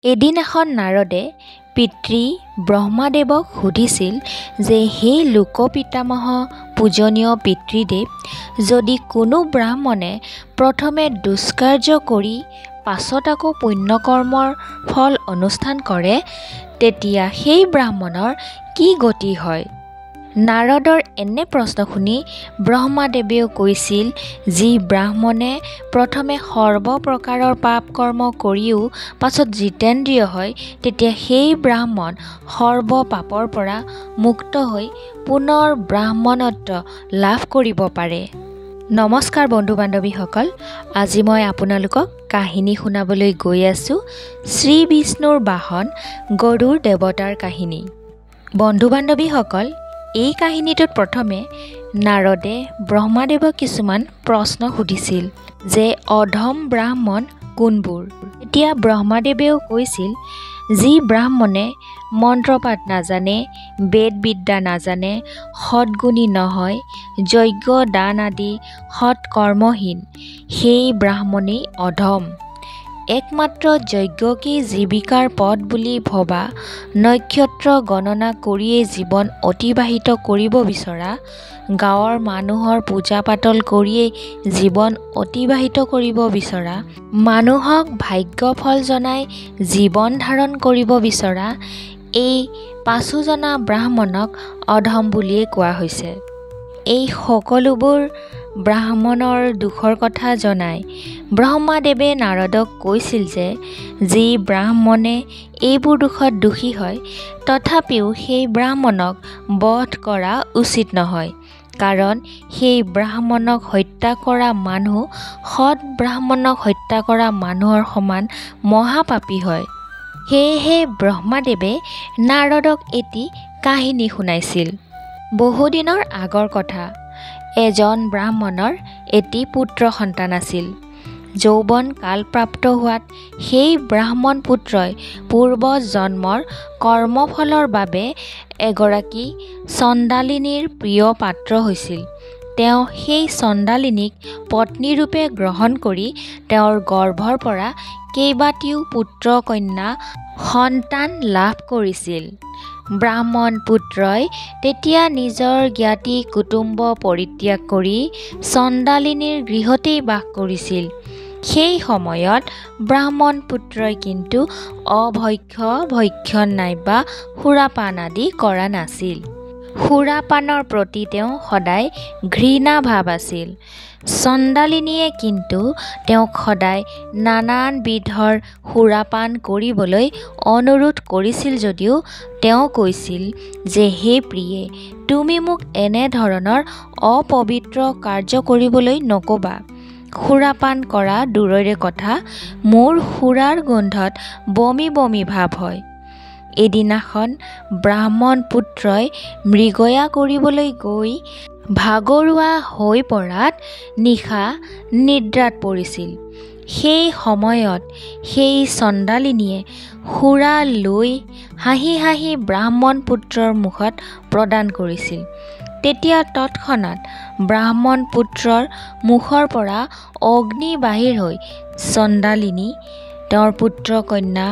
এদিন এখন নাৰদে পিতৃ ব্ৰহ্মাদেৱক সুধিছিল যে হে লোকপিতামহ পূজনীয় পিতৃদেৱ, যদি কোনো ব্ৰাহ্মণে প্ৰথমে দুষ্কাৰ্য কৰি পাছত আকৌ পুণ্যকৰ্মৰ ফল অনুষ্ঠান কৰে, তেতিয়া সেই ব্ৰাহ্মণৰ কি গতি হয়? নাৰদৰ এনে প্ৰশ্ন শুনি ব্ৰহ্মাদেৱেও কৈছিল, যি ব্ৰাহ্মণে প্ৰথমে সৰ্বপ্ৰকাৰৰ পাপ কৰ্ম কৰিও পাছত জিতেন্দ্ৰিয় হয়, তেতিয়া সেই ব্ৰাহ্মণ সৰ্ব পাপৰ পৰা মুক্ত হৈ পুনৰ ব্ৰাহ্মণত্ব লাভ কৰিব পাৰে। নমস্কাৰ বন্ধু বান্ধৱীসকল, আজি মই আপোনালোকক কাহিনী শুনাবলৈ গৈ আছোঁ শ্ৰী বিষ্ণুৰ বাহন গৰুড় দেৱতাৰ কাহিনী। বন্ধু বান্ধৱীসকল, এই কাহিনীটোত প্ৰথমে নাৰদে ব্ৰহ্মাদেৱক কিছুমান প্ৰশ্ন সুধিছিল যে অধম ব্ৰাহ্মণ কোনবোৰ। এতিয়া ব্ৰহ্মাদেৱেও কৈছিল, যি ব্ৰাহ্মণে মন্ত্ৰপাঠ নাজানে, বেদ বিদ্যা নাজানে, সৎগুণী নহয়, যজ্ঞ দান আদি সৎকৰ্মহীন, সেই ব্ৰাহ্মণেই অধম। একমাত্ৰ যজ্ঞকেই জীৱিকাৰ পথ বুলি ভবা, নক্ষত্ৰ গণনা কৰিয়েই জীৱন অতিবাহিত কৰিব বিচৰা, গাঁৱৰ মানুহৰ পূজা পাতল কৰিয়েই জীৱন অতিবাহিত কৰিব বিচৰা, মানুহক ভাগ্যফল জনাই জীৱন ধাৰণ কৰিব বিচৰা, এই পাঁচোজনা ব্ৰাহ্মণক অধম বুলিয়েই কোৱা হৈছে। এই সকলোবোৰ ব্ৰাহ্মণৰ দুখৰ কথা জনাই ব্ৰহ্মাদেৱে নাৰদক কৈছিল যে যি ব্ৰাহ্মণে এইবোৰ দুখত দোষী হয়, তথাপিও সেই ব্ৰাহ্মণক বধ কৰা উচিত নহয়, কাৰণ সেই ব্ৰাহ্মণক হত্যা কৰা মানুহ সৎ ব্ৰাহ্মণক হত্যা কৰা মানুহৰ সমান মহাপাপী হয়। সেয়েহে ব্ৰহ্মাদেৱে নাৰদক এটি কাহিনী শুনাইছিল। বহুদিনৰ আগৰ কথা। এজন ব্ৰাহ্মণৰ এটি পুত্ৰ সন্তান আছিল। যৌৱন কালপ্ৰাপ্ত হোৱাত সেই ব্ৰাহ্মণ পুত্ৰই পূৰ্ব জন্মৰ কৰ্মফলৰ বাবে এগৰাকী চণ্ডালিনীৰ প্ৰিয় পাত্ৰ হৈছিল। তেওঁ সেই চণ্ডালিনীক পত্নীৰূপে গ্ৰহণ কৰি তেওঁৰ গৰ্ভৰ পৰা কেইবাটিও পুত্ৰ কন্যা সন্তান লাভ কৰিছিল। ব্ৰাহ্মণ পুত্ৰই তেতিয়া নিজৰ জ্ঞাতি কুটুম্ব পৰিত্যাগ কৰি চণ্ডালিনীৰ গৃহতেই বাস কৰিছিল। সেই সময়ত ব্ৰাহ্মণ পুত্ৰই কিন্তু অভক্ষ্য, ভক্ষণ নাইবা সুৰাপান আদি কৰা নাছিল। সুৰাপানৰ প্ৰতি তেওঁ সদায় ঘৃণা ভাৱ আছিল। চণ্ডালিনীয়ে কিন্তু তেওঁক সদায় নানান বিধৰ সুৰাপান কৰিবলৈ অনুৰোধ কৰিছিল যদিও তেওঁ কৈছিল যে হে প্ৰিয়ে, তুমি মোক এনেধৰণৰ অপবিত্ৰ কাৰ্য কৰিবলৈ নক'বা। সুৰাপান কৰা দূৰৰে কথা, মোৰ সুৰাৰ গোন্ধত বমি বমি ভাৱ হয়। এদিনাখন ব্ৰাহ্মণ পুত্ৰই মৃগয়া কৰিবলৈ গৈ ভাগৰুৱা হৈ পৰাত নিশা নিদ্ৰাত পৰিছিল। সেই সময়ত সেই চণ্ডালিনীয়ে সুৰা লৈ হাঁহি হাঁহি ব্ৰাহ্মণ পুত্ৰৰ মুখত প্ৰদান কৰিছিল। তেতিয়া তৎক্ষণাৎ ব্ৰাহ্মণ পুত্ৰৰ মুখৰ পৰা অগ্নি বাহিৰ হৈ চণ্ডালিনী, তেওঁৰ পুত্ৰ কন্যা,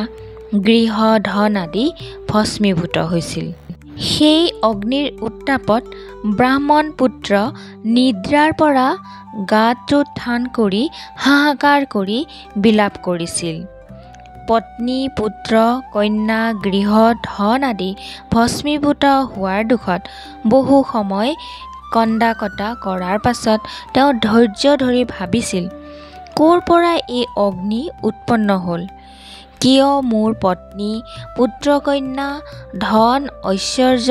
গৃহ ধন আদি ভস্মীভূত হৈছিল। সেই অগ্নিৰ উত্তাপত ব্ৰাহ্মণ পুত্ৰ নিদ্ৰাৰ পৰা গাত উত্থান কৰি হাহাকাৰ কৰি বিলাপ কৰিছিল। পত্নী, পুত্ৰ, কন্যা, গৃহ ধন আদি ভস্মীভূত হোৱাৰ দুখত বহু সময় কন্দা কটা কৰাৰ পাছত তেওঁ ধৈৰ্য ধৰি ভাবিছিল, ক'ৰ পৰা এই অগ্নি উৎপন্ন হ'ল? কিয় মোৰ পত্নী, পুত্ৰ কন্যা, ধন ঐশ্বৰ্য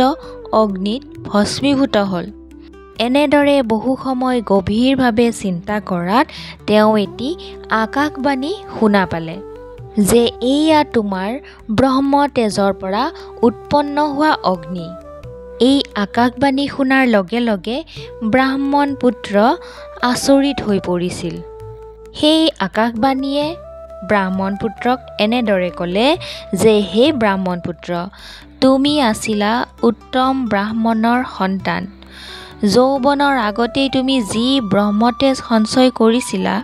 অগ্নিত ভস্মীভূত হ'ল? এনেদৰে বহু সময় গভীৰভাৱে চিন্তা কৰাত তেওঁ এটি আকাশবাণী শুনা পালে যে এয়া তোমাৰ ব্ৰহ্ম তেজৰ পৰা উৎপন্ন হোৱা অগ্নি। এই আকাশবাণী শুনাৰ লগে লগে ব্ৰাহ্মণ পুত্ৰ আচৰিত হৈ পৰিছিল। সেই আকাশবাণীয়ে ব্ৰাহ্মণ পুত্ৰক এনেদৰে ক'লে যে হে ব্ৰাহ্মণ পুত্ৰ, তুমি আছিলা উত্তম ব্ৰাহ্মণৰ সন্তান। যৌৱনৰ আগতেই তুমি যি ব্ৰহ্মতেজ সঞ্চয় কৰিছিলা,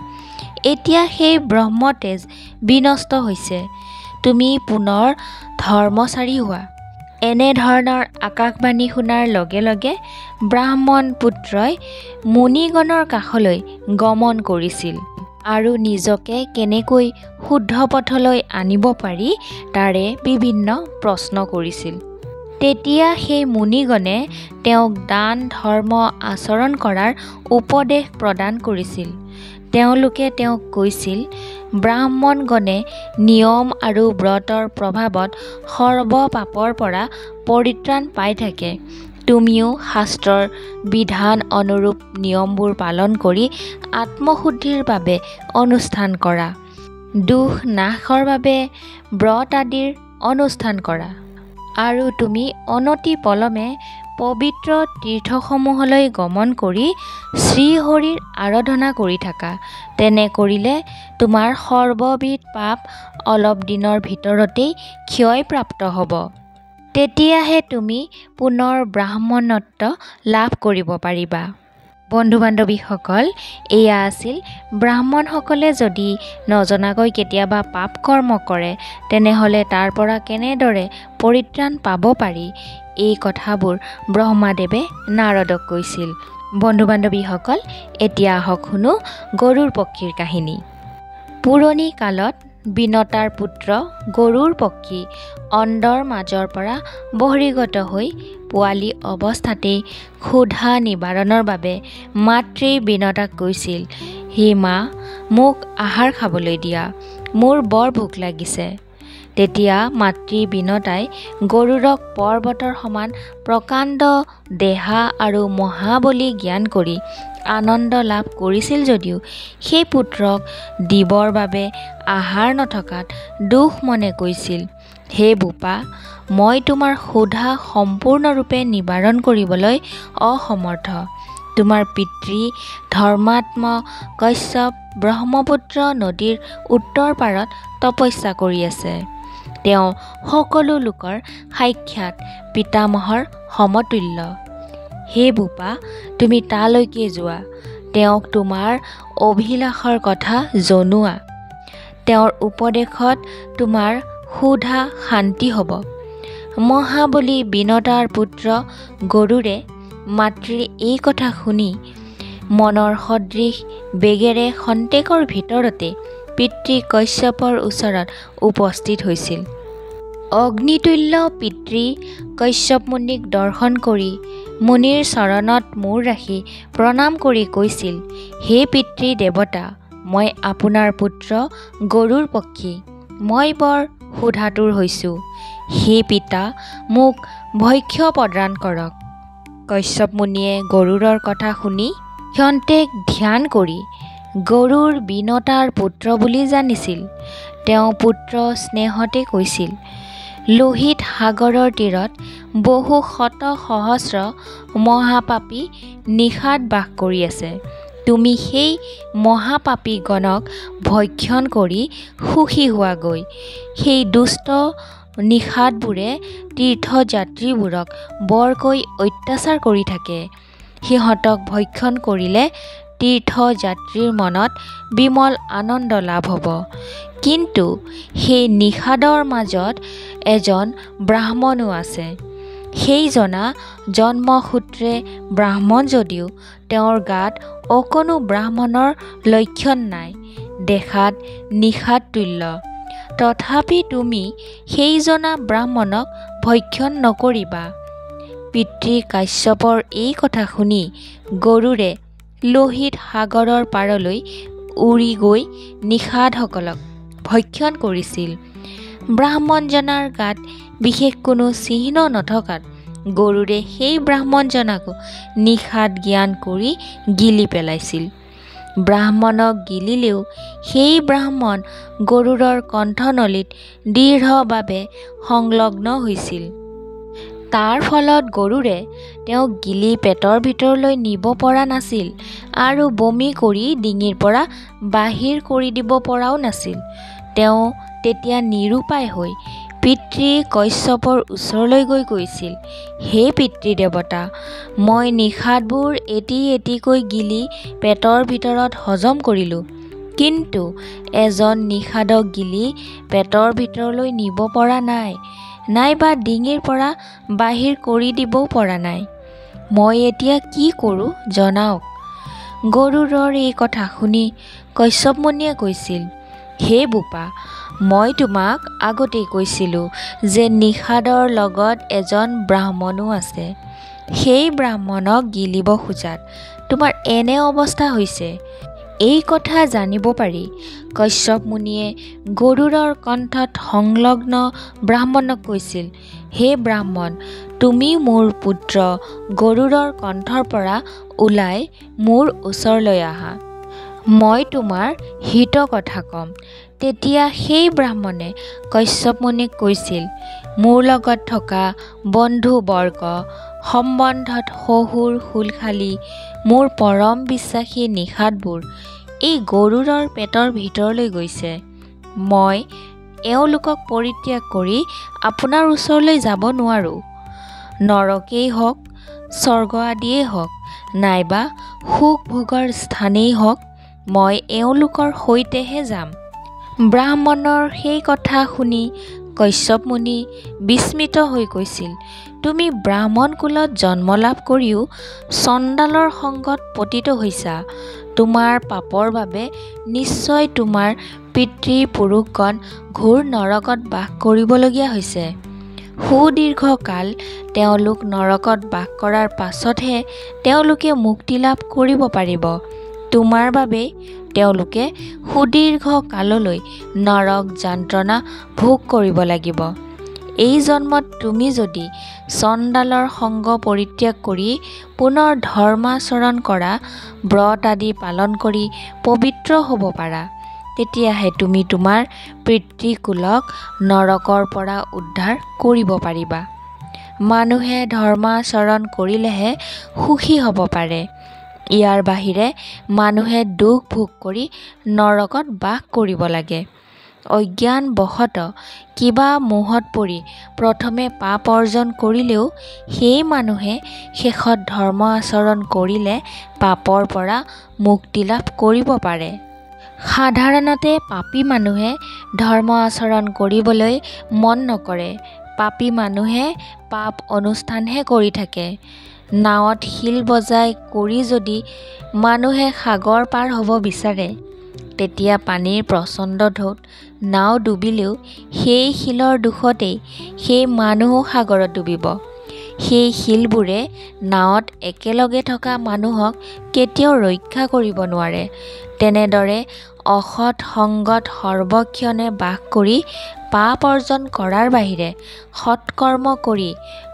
এতিয়া সেই ব্ৰহ্মতেজ বিনষ্ট হৈছে। তুমি পুনৰ ধৰ্মচাৰী হোৱা। এনেধৰণৰ আকাশবাণী শুনাৰ লগে লগে ব্ৰাহ্মণ পুত্ৰই মুনিগণৰ কাষলৈ গমন কৰিছিল আৰু নিজকে কেনেকৈ শুদ্ধ পথলৈ আনিব পাৰি তাৰে বিভিন্ন প্ৰশ্ন কৰিছিল। তেতিয়া সেই মুনিগণে তেওঁক দান ধৰ্ম আচৰণ কৰাৰ উপদেশ প্ৰদান কৰিছিল। তেওঁলোকে তেওঁক কৈছিল, ব্ৰাহ্মণগণে নিয়ম আৰু ব্ৰতৰ প্ৰভাৱত সৰ্ব পাপৰ পৰা পৰিত্ৰাণ পাই থাকে। তুমিও শাস্ত্ৰৰ বিধান অনুৰূপ নিয়মবোৰ পালন কৰি আত্মশুদ্ধিৰ বাবে অনুষ্ঠান কৰা, দুখ নাশৰ বাবে ব্ৰত আদিৰ অনুষ্ঠান কৰা আৰু তুমি অনতি পলমে পবিত্ৰ তীৰ্থসমূহলৈ গমন কৰি শ্ৰীহৰিৰ আৰাধনা কৰি থাকা। তেনে কৰিলে তোমাৰ সৰ্ববিধ পাপ অলপ দিনৰ ভিতৰতেই ক্ষয়প্ৰাপ্ত হ'ব। তেতিয়াহে তুমি পুনৰ ব্ৰাহ্মণত্ব লাভ কৰিব পাৰিবা। বন্ধু বান্ধৱীসকল, এয়া আছিল ব্ৰাহ্মণসকলে যদি নজনাকৈ কেতিয়াবা পাপ কৰ্ম কৰে তেনেহ'লে তাৰ পৰা কেনেদৰে পৰিত্ৰাণ পাব পাৰি এই কথাবোৰ ব্ৰহ্মাদেৱে নাৰদক কৈছিল। বন্ধু বান্ধৱীসকল, এতিয়া আহক শুনো গৰুড় পক্ষীৰ কাহিনী। পুৰণি কালত বিনতাৰ পুত্ৰ গৰুড় পক্ষী অণ্ডৰ মাজৰ পৰা বহিৰ্গত হৈ পোৱালি অৱস্থাতেই ক্ষুধা নিবাৰণৰ বাবে মাতৃ বিনতাক কৈছিল, হে মা, মোক আহাৰ খাবলৈ দিয়া, মোৰ বৰ ভোক লাগিছে। তেতিয়া মাতৃ বিনতাই গৰুড়ক পৰ্বতৰ সমান প্ৰকাণ্ড দেহা আৰু মহাবলী জ্ঞান কৰি আনন্দ লাভ কৰিছিল যদিও সেই পুত্ৰক দিবৰ বাবে আহাৰ নথকাত দুখ মনে কৈছিল, হে বোপা, মই তোমাৰ ক্ষুধা সম্পূৰ্ণৰূপে নিবাৰণ কৰিবলৈ অসমৰ্থ। তোমাৰ পিতৃ ধৰ্মাত্ম কশ্যপ ব্ৰহ্মপুত্ৰ নদীৰ উত্তৰ পাৰত তপস্যা কৰি আছে। তেওঁ সকলো লোকৰ সাক্ষাৎ পিতামহৰ সমতুল্য। হে বোপা, তুমি তালৈকে যোৱা, তেওঁক তোমাৰ অভিলাষৰ কথা জনোৱা। তেওঁৰ উপদেশত তোমাৰ ক্ষুধা শান্তি হ'ব। মহাবলী বিনতাৰ পুত্ৰ গৰুড়ে মাতৃৰ এই কথা শুনি মনৰ সদৃশ বেগেৰে খন্তেকৰ ভিতৰতে পিতৃ কশ্যপৰ ওচৰত উপস্থিত হৈছিল। অগ্নিতুল্য পিতৃ কশ্যপ মুনিক দৰ্শন কৰি মুনিৰ চৰণত মূৰ ৰাখি প্ৰণাম কৰি কৈছিল, হে পিতৃ দেৱতা, মই আপোনাৰ পুত্ৰ গৰুড় পক্ষী, মই বৰ ক্ষুধাতুৰ হৈছোঁ। হে পিতা, মোক ভক্ষ্য প্ৰদান কৰক। কশ্যপ মুনিয়ে গৰুড়ৰ কথা শুনি ক্ষন্তেক ধ্যান কৰি গৰুড় বিনতাৰ পুত্ৰ বুলি জানিছিল। তেওঁ পুত্ৰ স্নেহতে কৈছিল, লোহিত সাগৰৰ তীৰত বহু শত সহস্ৰ মহাপাপী নিষাদ বাস কৰি আছে। তুমি সেই মহাপাপীগণক ভক্ষণ কৰি সুখী হোৱাগৈ। সেই দুষ্ট নিষাদবোৰে তীৰ্থযাত্ৰীবোৰক বৰকৈ অত্যাচাৰ কৰি থাকে। সিহঁতক ভক্ষণ কৰিলে তীৰ্থযাত্ৰীৰ মনত বিমল আনন্দ লাভ হ'ব। কিন্তু সেই নিষাদৰ মাজত এজন ব্ৰাহ্মণো আছে। সেইজনা জন্মসূত্ৰে ব্ৰাহ্মণ যদিও তেওঁৰ গাত অকণো ব্ৰাহ্মণৰ লক্ষণ নাই, দেখাত নিষাদ তুল্য। তথাপি তুমি সেইজনা ব্ৰাহ্মণক ভক্ষণ নকৰিবা। পিতৃ কাশ্যপৰ এই কথা শুনি গৰুড়ে লোহিত সাগৰৰ পাৰলৈ উৰি গৈ নিষাদসকলক ভক্ষণ কৰিছিল। ব্ৰাহ্মণজনাৰ গাত বিশেষ কোনো চিহ্ন নথকাত গৰুড়ে সেই ব্ৰাহ্মণজনাকো নিষাদ জ্ঞান কৰি গিলি পেলাইছিল। ব্ৰাহ্মণক গিলিলেও সেই ব্ৰাহ্মণ গৰুড়ৰ কণ্ঠনলীত দৃঢ়ভাৱে সংলগ্ন হৈছিল। তাৰ ফলত গৰুড়ে তেওঁক গিলি পেটৰ ভিতৰলৈ নিব পৰা নাছিল আৰু বমি কৰি ডিঙিৰ পৰা বাহিৰ কৰি দিব পৰাও নাছিল। তেওঁ তেতিয়া নিৰুপায় হৈ পিতৃ কশ্যপৰ ওচৰলৈ গৈ কৈছিল, হে পিতৃ দেৱতা, মই নিষাদবোৰ এটি এটিকৈ গিলি পেটৰ ভিতৰত হজম কৰিলোঁ, কিন্তু এজন নিষাদক গিলি পেটৰ ভিতৰলৈ নিব পৰা নাই, নাইবা ডিঙিৰ পৰা বাহিৰ কৰি দিবও পৰা নাই। মই এতিয়া কি কৰোঁ জনাওক। গৰুড়ৰ এই কথা শুনি কশ্যপ মুনিয়ে কৈছিল, হে বোপা, মই তোমাক আগতেই কৈছিলোঁ যে নিষাদৰ লগত এজন ব্ৰাহ্মণো আছে। সেই ব্ৰাহ্মণক গিলিব খোজাত তোমাৰ এনে অৱস্থা হৈছে। এই কথা জানিব পাৰি কশ্যপ মুনিয়ে গৰুড়ৰ কণ্ঠত সংলগ্ন ব্ৰাহ্মণক কৈছিল, হে ব্ৰাহ্মণ, তুমি মোৰ পুত্ৰ গৰুড়ৰ কণ্ঠৰ পৰা ওলাই মোৰ ওচৰলৈ আহা, মই তোমাৰ হিত কথা ক'ম। তেতিয়া সেই ব্ৰাহ্মণে কশ্যপ মুনিক কৈছিল, মোৰ লগত থকা বন্ধুবৰ্গ, সম্বন্ধত শহুৰ শুলশালী, মোৰ পৰম বিশ্বাসী নিষাদবোৰ এই গৰুড়ৰ পেটৰ ভিতৰলৈ গৈছে। মই এওঁলোকক পৰিত্যাগ কৰি আপোনাৰ ওচৰলৈ যাব নোৱাৰোঁ। নৰকেই হওক, স্বৰ্গ আদিয়েই হওক, নাইবা সুখ ভোগৰ স্থানেই হওক, মই এওঁলোকৰ সৈতেহে যাম। ব্ৰাহ্মণৰ সেই কথা শুনি কশ্যপ মুনি বিস্মিত হৈ কৈছিল, তুমি ব্ৰাহ্মণ কুলত জন্ম লাভ কৰিও চণ্ডালৰ সংগত পতিত হৈছা। তোমাৰ পাপৰ বাবে নিশ্চয় তোমাৰ পিতৃপুৰুষগণ ঘোৰ নৰকত বাস কৰিবলগীয়া হৈছে। সুদীৰ্ঘ কাল তেওঁলোক নৰকত বাস কৰাৰ পাছতহে তেওঁলোকে মুক্তি লাভ কৰিব পাৰিব। তোমাৰ বাবেই তেওঁলোকে সুদীৰ্ঘ কাললৈ নৰক যন্ত্ৰণা ভোগ কৰিব লাগিব। এই জন্মত তুমি যদি চণ্ডালৰ সংগ পৰিত্যাগ কৰি পুনৰ ধৰ্মাচৰণ কৰা, ব্ৰত আদি পালন কৰি পবিত্ৰ হ'ব পাৰা, তেতিয়াহে তুমি তোমাৰ পিতৃকুলক নৰকৰ পৰা উদ্ধাৰ কৰিব পাৰিবা। মানুহে ধৰ্মাচৰণ কৰিলেহে সুখী হ'ব পাৰে। ইয়াৰ বাহিৰে মানুহে দুখ ভোগ কৰি নৰকত বাস কৰিব লাগে। অজ্ঞানবশতঃ কিবা মোহত পৰি প্ৰথমে পাপ অৰ্জন কৰিলেও সেই মানুহে শেষত ধৰ্ম আচৰণ কৰিলে পাপৰ পৰা মুক্তি লাভ কৰিব পাৰে। সাধাৰণতে পাপী মানুহে ধৰ্ম আচৰণ কৰিবলৈ মন নকৰে। পাপী মানুহে পাপ অনুষ্ঠানহে কৰি থাকে। নাৱত শিল বজাই কৰি যদি মানুহে সাগৰ পাৰ হ'ব বিচাৰে, তেতিয়া পানীৰ প্ৰচণ্ড ঢৌত নাও ডুবিলেও সেই শিলৰ দুখতেই সেই মানুহো সাগৰত ডুবিব। সেই শিলবোৰে নাৱত একেলগে থকা মানুহক কেতিয়াও ৰক্ষা কৰিব নোৱাৰে। তেনেদৰে অসৎ সংগত সৰ্বক্ষণে বাস কৰি পাপ অৰ্জন কৰাৰ বাহিৰে সৎকৰ্ম কৰি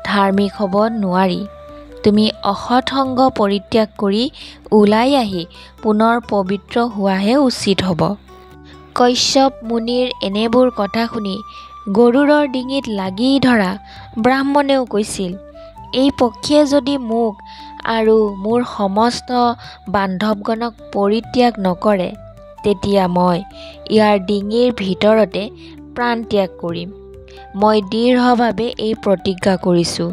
ধাৰ্মিক হ'ব নোৱাৰি। তুমি অসৎ সংগ পৰিত্যাগ কৰি ওলাই আহি পুনৰ পবিত্ৰ হোৱাহে উচিত হ'ব। কশ্যপ মুনিৰ এনেবোৰ কথা শুনি গৰুড়ৰ ডিঙিত লাগি ধৰা ব্ৰাহ্মণেও কৈছিল, এই পক্ষীয়ে যদি মোক আৰু মোৰ সমস্ত বান্ধৱগণক পৰিত্যাগ নকৰে, তেতিয়া মই ইয়াৰ ডিঙিৰ ভিতৰতে প্ৰাণ ত্যাগ কৰিম। মই দৃঢ়ভাৱে এই প্ৰতিজ্ঞা কৰিছোঁ।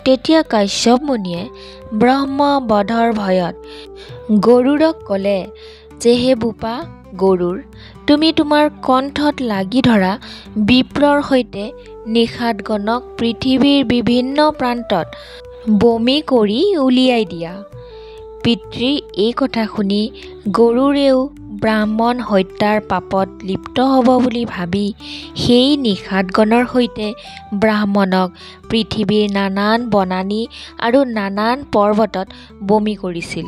তেতিয়া কশ্যপ মুনিয়ে ব্ৰহ্মবধৰ ভয়ত গৰুড়ক ক'লে যে, হে বোপা গৰুড়, তুমি তোমাৰ কণ্ঠত লাগি ধৰা বিপ্ৰৰ সৈতে নিষাদগণক পৃথিৱীৰ বিভিন্ন প্ৰান্তত বমি কৰি উলিয়াই দিয়া। পিতৃৰ এই কথা শুনি গৰুড়েও ব্ৰাহ্মণ হত্যাৰ পাপত লিপ্ত হ'ব বুলি ভাবি সেই নিষাদগণৰ সৈতে ব্ৰাহ্মণক পৃথিৱীৰ নানান বনানী আৰু নানান পৰ্বতত বমি কৰিছিল।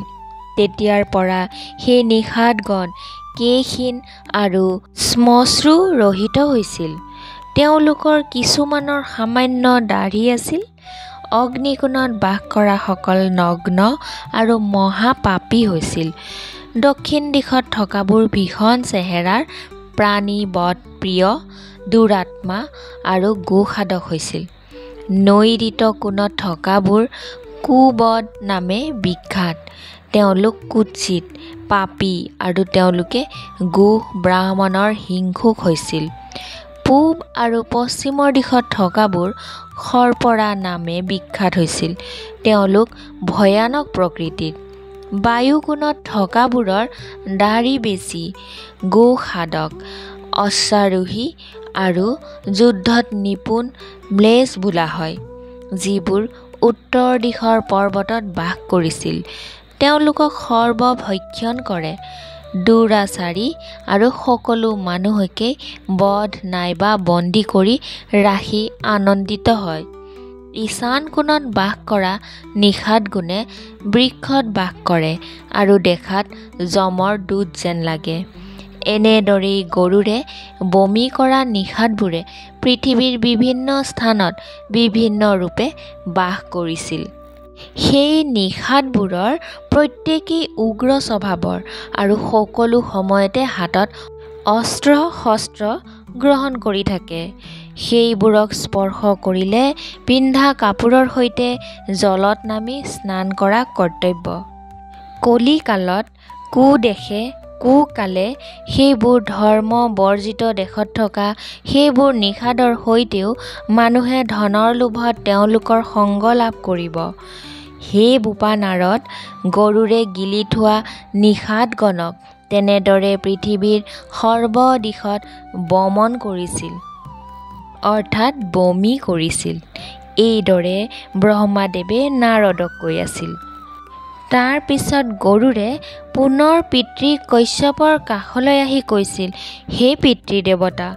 তেতিয়াৰ পৰা সেই নিষাদগণ কেশহীন আৰু শ্মশ্ৰু ৰহিত হৈছিল। তেওঁলোকৰ কিছুমানৰ সামান্য দাঢ়ি আছিল। অগ্নিকোণত বাস কৰাসকল নগ্ন আৰু মহাপাপী হৈছিল। দক্ষিণ দিশত থকাবোৰ ভীষণ চেহেৰাৰ প্ৰাণী বধ প্ৰিয়, দুৰাত্মা আৰু গোসাদক হৈছিল। নৈৰিত কোণত থকাবোৰ কুবধ নামে বিখ্যাত। তেওঁলোক কুৎসিত, পাপী আৰু তেওঁলোকে গোহ ব্ৰাহ্মণৰ হিংসুক হৈছিল। পূব আৰু পশ্চিমৰ দিশত থকাবোৰ সৰ্পৰা নামে বিখ্যাত হৈছিল। তেওঁলোক ভয়ানক প্ৰকৃতিৰ। বায়ুকোণত থকাবোৰৰ দাঢ়ি বেছি, গোসাধক, অশ্বাৰোহী আৰু যুদ্ধত নিপুণ ম্লেচ্ছ বোলা হয়, যিবোৰ উত্তৰ দিশৰ পৰ্বতত বাস কৰিছিল। তেওঁলোকক সৰ্বভক্ষণ কৰে, দুৰাচাৰী আৰু সকলো মানুহকে বধ নাইবা বন্দী কৰি ৰাখি আনন্দিত হয়। ঈশান কোণত বাস কৰা নিষাদগুণে বৃক্ষত বাস কৰে আৰু দেখাত যমৰ দূত যেন লাগে। এনেদৰেই গৰুৰে বমি কৰা নিষাদবোৰে পৃথিৱীৰ বিভিন্ন স্থানত বিভিন্ন ৰূপে বাস কৰিছিল। সেই নিষাদবোৰৰ প্ৰত্যেকেই উগ্ৰ স্বভাৱৰ আৰু সকলো সময়তে হাতত অস্ত্ৰ শস্ত্ৰ গ্ৰহণ কৰি থাকে। সেইবোৰক স্পৰ্শ কৰিলে পিন্ধা কাপোৰৰ সৈতে জলত নামি স্নান কৰা কৰ্তব্য। কলিকালত কুদেশে কুকালে সেইবোৰ ধৰ্ম বৰ্জিত দেশত থকা সেইবোৰ নিষাদৰ সৈতেও মানুহে ধনৰ লোভত তেওঁলোকৰ সংগ লাভ কৰিব। সেই বোপা নাৰদ গৰুৰে গিলি থোৱা নিষাদগণক তেনেদৰে পৃথিৱীৰ সৰ্বদিশত বমন কৰিছিল, অৰ্থাৎ বমি কৰিছিল। এইদৰে ব্ৰহ্মাদেৱে নাৰদক কৈ আছিল। তাৰ পিছত গৰুৰে পুনৰ পিতৃ কশ্যপৰ কাষলৈ আহি কৈছিল, হে পিতৃদেৱতা,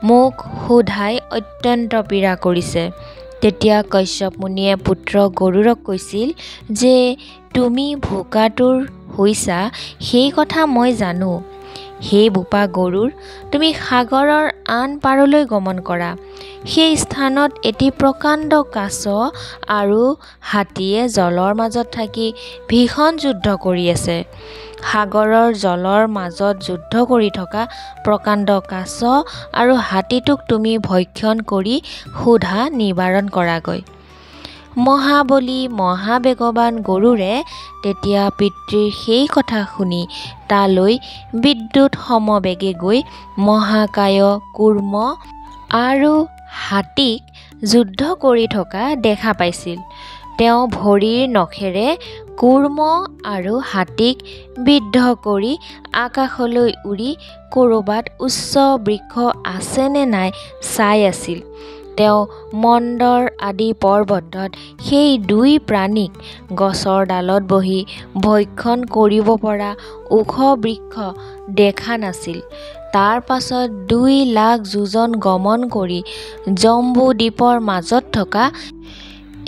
মোক ক্ষুধাই অত্যন্ত পীড়া কৰিছে। তেতিয়া কশ্যপ মুনিয়ে পুত্ৰ গৰুড়ক কৈছিল যে তুমি ভোকাতুৰ হৈছা সেই কথা মই জানো। হে বোপা গৰুড়, তুমি সাগৰৰ আন পাৰলৈ গমন কৰা। সেই স্থানত এটি প্ৰকাণ্ড কাছ আৰু হাতীয়ে জলৰ মাজত থাকি ভীষণ যুদ্ধ কৰি আছে। সাগৰৰ জলৰ মাজত যুদ্ধ কৰি থকা প্ৰকাণ্ড কাছ আৰু হাতীটোক তুমি ভক্ষণ কৰি ক্ষুধা নিবাৰণ কৰাগৈ। মহাবলী মহাবেগৱান গৰুড়ে তেতিয়া পিতৃৰ সেই কথা শুনি তালৈ বিদ্যুৎ সমবেগে গৈ মহাকায় কুৰ্ম আৰু হাতীক যুদ্ধ কৰি থকা দেখা পাইছিল। তেওঁ ভৰিৰ নখেৰে কুৰ্ম আৰু হাতীক বিদ্ধ কৰি আকাশলৈ উৰি ক'ৰবাত উচ্চ বৃক্ষ আছে নে নাই চাই আছিল। তেওঁ মন্দৰ আদি পৰ্বতত সেই দুই প্ৰাণীক গছৰ ডালত বহি ভক্ষণ কৰিব পৰা ওখ বৃক্ষ দেখা নাছিল। তাৰ পাছত 2 লাখ যোজন গমন কৰি জম্বু দ্বীপৰ মাজত থকা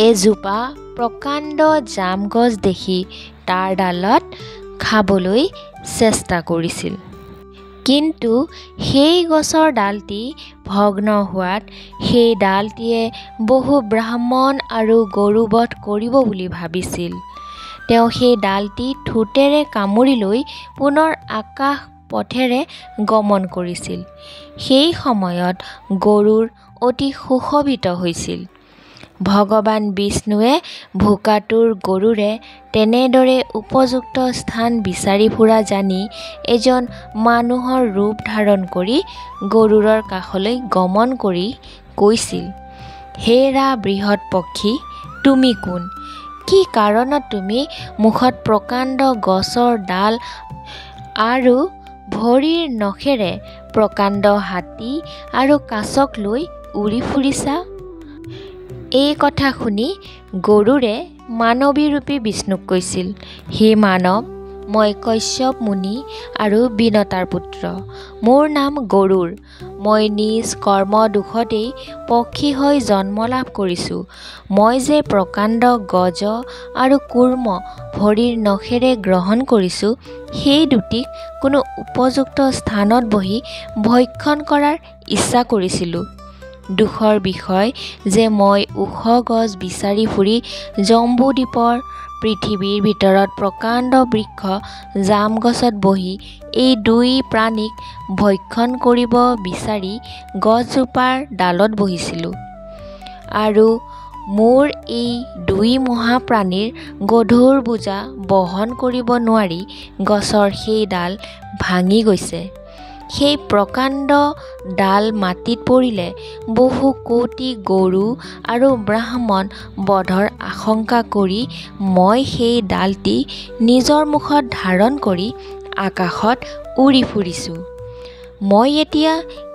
এজোপা প্ৰকাণ্ড জাম গছ দেখি তাৰ ডালত খাবলৈ চেষ্টা কৰিছিল। কিন্তু সেই গছৰ ডালটি ভগ্ন হোৱাত সেই ডালটিয়ে বহু ব্ৰাহ্মণ আৰু গৰুবধ কৰিব বুলি ভাবিছিল। তেওঁ সেই ডালটি ঠোঁটেৰে কামুৰি লৈ পুনৰ আকাশ পথেৰে গমন কৰিছিল। সেই সময়ত গৰুড় অতি সুশোভিত হৈছিল। ভগৱান বিষ্ণুৱে ভোকাতুৰ গৰুড়ে তেনেদৰে উপযুক্ত স্থান বিচাৰি ফুৰা জানি এজন মানুহৰ ৰূপ ধাৰণ কৰি গৰুড়ৰ কাষলৈ গমন কৰি কৈছিল, হেৰা বৃহৎ পক্ষী, তুমি কোন? কি কাৰণত তুমি মুখত প্ৰকাণ্ড গছৰ ডাল আৰু ভৰিৰ নখেৰে প্ৰকাণ্ড হাতী আৰু কাছক লৈ উৰি ফুৰিছা? এই কথা শুনি গৰুড়ে মানৱীৰূপী বিষ্ণুক কৈছিল, হে মানৱ, মই কশ্যপ মুনি আৰু বিনতাৰ পুত্ৰ। মোৰ নাম গৰুড়। মই নিজ কৰ্ম দোষতেই পক্ষী হৈ জন্ম লাভ কৰিছোঁ। মই যে প্ৰকাণ্ড গজ আৰু কুৰ্ম ভৰিৰ নখেৰে গ্ৰহণ কৰিছোঁ, সেই দুটিক কোনো উপযুক্ত স্থানত বহি ভক্ষণ কৰাৰ ইচ্ছা কৰিছিলোঁ। দুখৰ বিষয় যে মই ওখ গছ বিচাৰি ফুৰি জম্বুদ্বীপৰ পৃথিৱীৰ ভিতৰত প্ৰকাণ্ড বৃক্ষ জাম গছত বহি এই 2 প্ৰাণীক ভক্ষণ কৰিব বিচাৰি গছজোপাৰ ডালত বহিছিলোঁ। আৰু মোৰ এই 2 মহাপ্ৰাণীৰ গধুৰ বোজা বহন কৰিব নোৱাৰি গছৰ সেই ডাল ভাঙি গৈছে। সেই প্ৰকাণ্ড ডাল মাটিত পৰিলে বহু কোটি গৰু আৰু ব্ৰাহ্মণ বধৰ আশংকা কৰি মই সেই ডালটি নিজৰ মুখত ধাৰণ কৰি আকাশত উৰি ফুৰিছোঁ। মই এতিয়া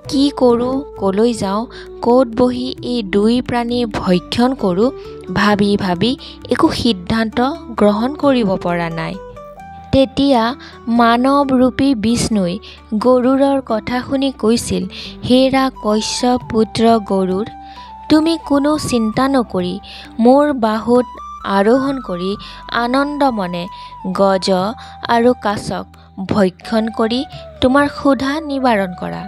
কি কৰোঁ, কলৈ যাওঁ, ক'ত বহি এই দুই প্ৰাণী ভক্ষণ কৰোঁ, ভাবি ভাবি একো সিদ্ধান্ত গ্ৰহণ কৰিব পৰা নাই। তেতিয়া মানৱৰূপী বিষ্ণুই গৰুড়ৰ কথা শুনি কৈছিল, হেৰা কশ্যপ পুত্ৰ গৰুড়, তুমি কোনো চিন্তা নকৰি মোৰ বাহুত আৰোহণ কৰি আনন্দমনে গজ আৰু কাছক ভক্ষণ কৰি তোমাৰ ক্ষুধা নিবাৰণ কৰা।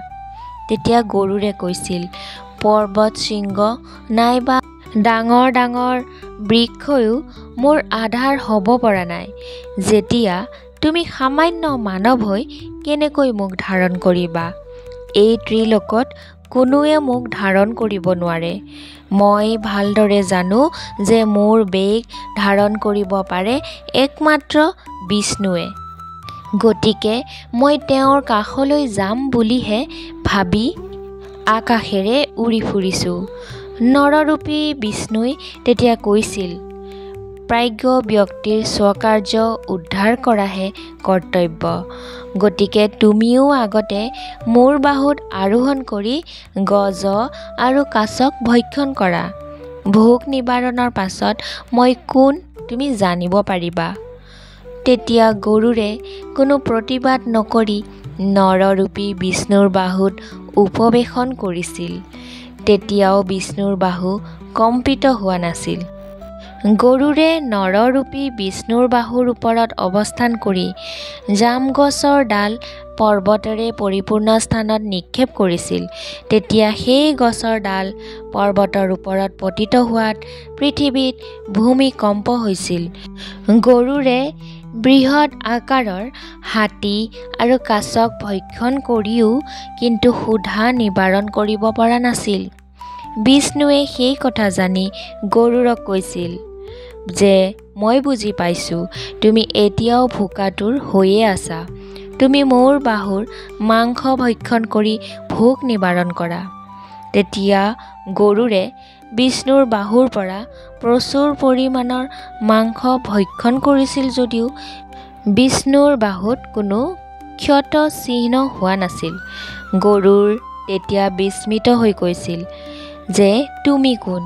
তেতিয়া গৰুড়ে কৈছিল, পৰ্বত শৃংগ নাইবা ডাঙৰ ডাঙৰ বৃক্ষয়ো মোৰ আধাৰ হ'ব পৰা নাই। যেতিয়া তুমি সামান্য মানৱ হৈ কেনেকৈ মোক ধাৰণ কৰিবা? এই ত্ৰিলোকত কোনোৱে মোক ধাৰণ কৰিব নোৱাৰে। মই ভালদৰে জানো যে মোৰ বেগ ধাৰণ কৰিব পাৰে একমাত্ৰ বিষ্ণুৱে। গতিকে মই তেওঁৰ কাষলৈ যাম বুলিহে ভাবি আকাশেৰে উৰি ফুৰিছোঁ। নৰৰূপী বিষ্ণুই তেতিয়া কৈছিল, প্ৰাজ্ঞ ব্যক্তিৰ স্বকাৰ্য উদ্ধাৰ কৰাহে কৰ্তব্য। গতিকে তুমিও আগতে মোৰ বাহুত আৰোহণ কৰি গজ আৰু কাছক ভক্ষণ কৰা। ভোক নিবাৰণৰ পাছত মই কোন তুমি জানিব পাৰিবা। তেতিয়া গৰুড়ে কোনো প্ৰতিবাদ নকৰি নৰৰূপী বিষ্ণুৰ বাহুত উপৱেশন কৰিছিল। তেতিয়াও বিষ্ণুৰ বাহু কম্পিত হোৱা নাছিল। গৰুড়ে নৰৰূপী বিষ্ণুৰ বাহুৰ ওপৰত অৱস্থান কৰি জাম গছৰ ডাল পৰ্বতেৰে পৰিপূৰ্ণ স্থানত নিক্ষেপ কৰিছিল। তেতিয়া সেই গছৰ ডাল পৰ্বতৰ ওপৰত পতিত হোৱাত পৃথিৱীত ভূমিকম্প হৈছিল। গৰুড়ে বৃহৎ আকাৰৰ হাতী আৰু কাছক ভক্ষণ কৰিও কিন্তু ক্ষুধা নিবাৰণ কৰিব পৰা নাছিল। বিষ্ণুৱে সেই কথা জানি গৰুড়ক কৈছিল যে মই বুজি পাইছোঁ, তুমি এতিয়াও ভোকাতুৰ হৈয়ে আছা। তুমি মোৰ বাহুৰ মাংস ভক্ষণ কৰি ভোক নিবাৰণ কৰা। তেতিয়া গৰুড়ে বিষ্ণুৰ বাহুৰ পৰা প্ৰচুৰ পৰিমাণৰ মাংস ভক্ষণ কৰিছিল যদিও বিষ্ণুৰ বাহুত কোনো ক্ষত চিহ্ন হোৱা নাছিল। গৰুড় তেতিয়া বিস্মিত হৈ কৈছিল যে তুমি কোন?